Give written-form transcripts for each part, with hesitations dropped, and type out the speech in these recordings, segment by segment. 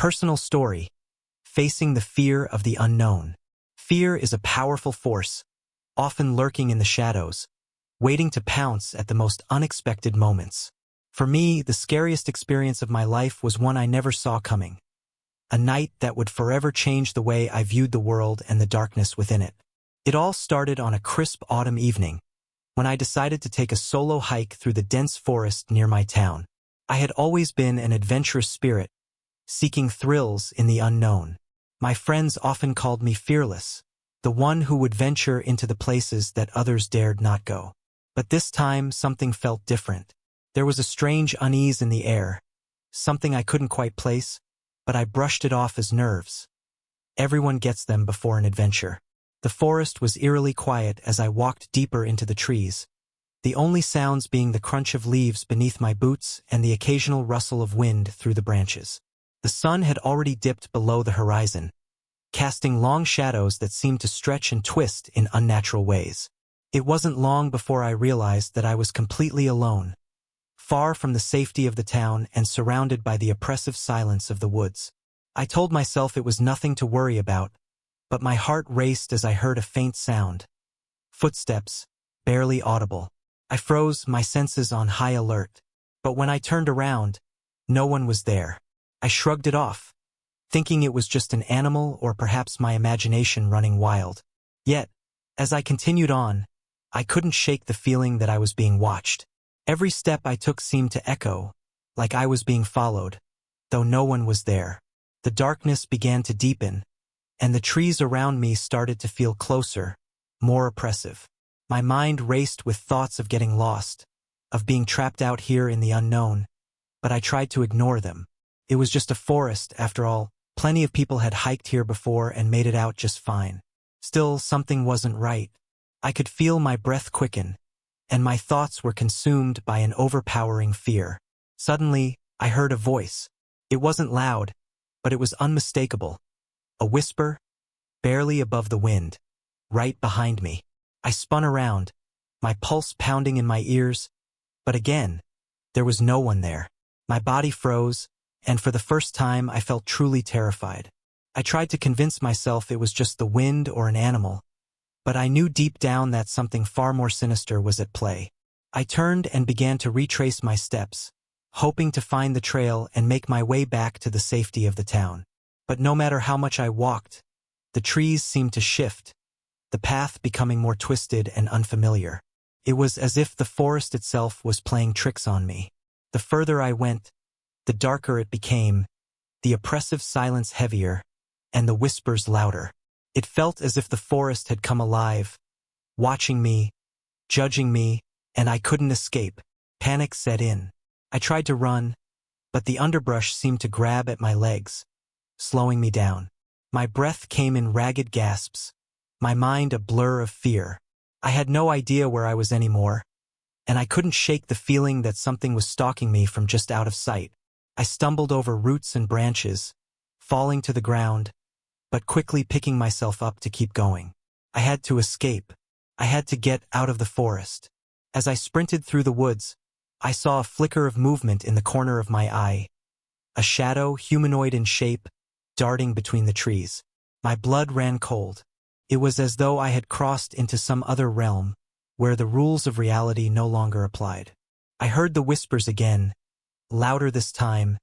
Personal story. Facing the fear of the unknown. Fear is a powerful force, often lurking in the shadows, waiting to pounce at the most unexpected moments. For me, the scariest experience of my life was one I never saw coming. A night that would forever change the way I viewed the world and the darkness within it. It all started on a crisp autumn evening, when I decided to take a solo hike through the dense forest near my town. I had always been an adventurous spirit, seeking thrills in the unknown. My friends often called me fearless, the one who would venture into the places that others dared not go. But this time, something felt different. There was a strange unease in the air, something I couldn't quite place, but I brushed it off as nerves. Everyone gets them before an adventure. The forest was eerily quiet as I walked deeper into the trees, the only sounds being the crunch of leaves beneath my boots and the occasional rustle of wind through the branches. The sun had already dipped below the horizon, casting long shadows that seemed to stretch and twist in unnatural ways. It wasn't long before I realized that I was completely alone, far from the safety of the town and surrounded by the oppressive silence of the woods. I told myself it was nothing to worry about, but my heart raced as I heard a faint sound. Footsteps, barely audible. I froze, my senses on high alert. But when I turned around, no one was there. I shrugged it off, thinking it was just an animal or perhaps my imagination running wild. Yet, as I continued on, I couldn't shake the feeling that I was being watched. Every step I took seemed to echo, like I was being followed, though no one was there. The darkness began to deepen, and the trees around me started to feel closer, more oppressive. My mind raced with thoughts of getting lost, of being trapped out here in the unknown, but I tried to ignore them. It was just a forest, after all. Plenty of people had hiked here before and made it out just fine. Still, something wasn't right. I could feel my breath quicken, and my thoughts were consumed by an overpowering fear. Suddenly, I heard a voice. It wasn't loud, but it was unmistakable. A whisper, barely above the wind, right behind me. I spun around, my pulse pounding in my ears, but again, there was no one there. My body froze, and for the first time I felt truly terrified. I tried to convince myself it was just the wind or an animal, but I knew deep down that something far more sinister was at play. I turned and began to retrace my steps, hoping to find the trail and make my way back to the safety of the town. But no matter how much I walked, the trees seemed to shift, the path becoming more twisted and unfamiliar. It was as if the forest itself was playing tricks on me. The further I went, the darker it became, the oppressive silence heavier, and the whispers louder. It felt as if the forest had come alive, watching me, judging me, and I couldn't escape. Panic set in. I tried to run, but the underbrush seemed to grab at my legs, slowing me down. My breath came in ragged gasps, my mind a blur of fear. I had no idea where I was anymore, and I couldn't shake the feeling that something was stalking me from just out of sight. I stumbled over roots and branches, falling to the ground, but quickly picking myself up to keep going. I had to escape. I had to get out of the forest. As I sprinted through the woods, I saw a flicker of movement in the corner of my eye, a shadow, humanoid in shape, darting between the trees. My blood ran cold. It was as though I had crossed into some other realm, where the rules of reality no longer applied. I heard the whispers again, louder this time,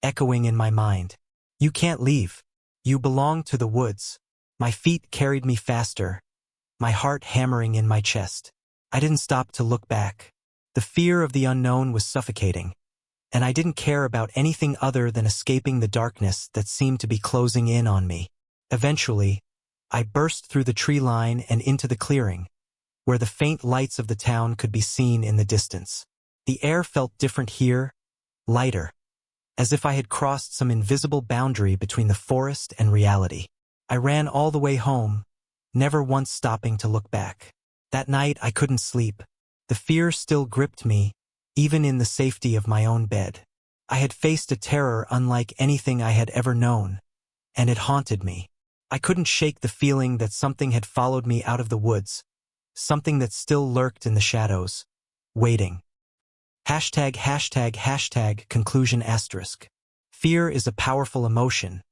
echoing in my mind. You can't leave. You belong to the woods. My feet carried me faster, my heart hammering in my chest. I didn't stop to look back. The fear of the unknown was suffocating, and I didn't care about anything other than escaping the darkness that seemed to be closing in on me. Eventually, I burst through the tree line and into the clearing, where the faint lights of the town could be seen in the distance. The air felt different here, lighter, as if I had crossed some invisible boundary between the forest and reality. I ran all the way home, never once stopping to look back. That night I couldn't sleep. The fear still gripped me, even in the safety of my own bed. I had faced a terror unlike anything I had ever known, and it haunted me. I couldn't shake the feeling that something had followed me out of the woods, something that still lurked in the shadows, waiting. ###conclusion*. Fear is a powerful emotion,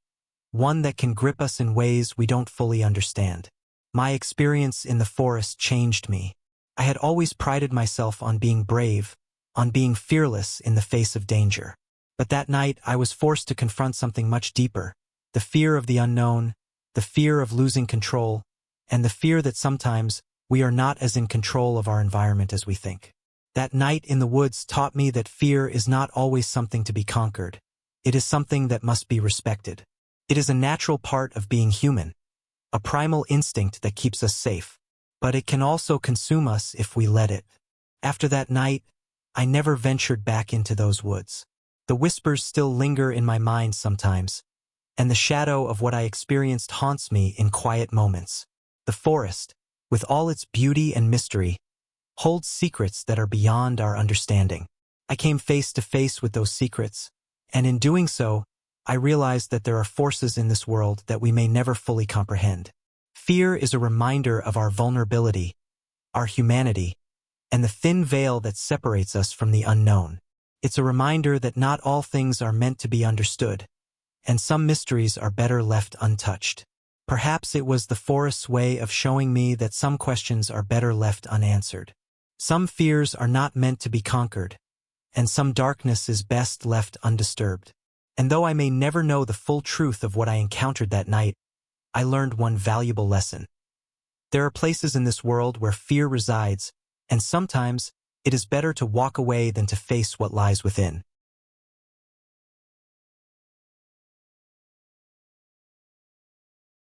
one that can grip us in ways we don't fully understand. My experience in the forest changed me. I had always prided myself on being brave, on being fearless in the face of danger. But that night I was forced to confront something much deeper, the fear of the unknown, the fear of losing control, and the fear that sometimes we are not as in control of our environment as we think. That night in the woods taught me that fear is not always something to be conquered. It is something that must be respected. It is a natural part of being human, a primal instinct that keeps us safe, but it can also consume us if we let it. After that night, I never ventured back into those woods. The whispers still linger in my mind sometimes, and the shadow of what I experienced haunts me in quiet moments. The forest, with all its beauty and mystery, holds secrets that are beyond our understanding. I came face to face with those secrets, and in doing so, I realized that there are forces in this world that we may never fully comprehend. Fear is a reminder of our vulnerability, our humanity, and the thin veil that separates us from the unknown. It's a reminder that not all things are meant to be understood, and some mysteries are better left untouched. Perhaps it was the forest's way of showing me that some questions are better left unanswered. Some fears are not meant to be conquered, and some darkness is best left undisturbed. And though I may never know the full truth of what I encountered that night, I learned one valuable lesson. There are places in this world where fear resides, and sometimes it is better to walk away than to face what lies within.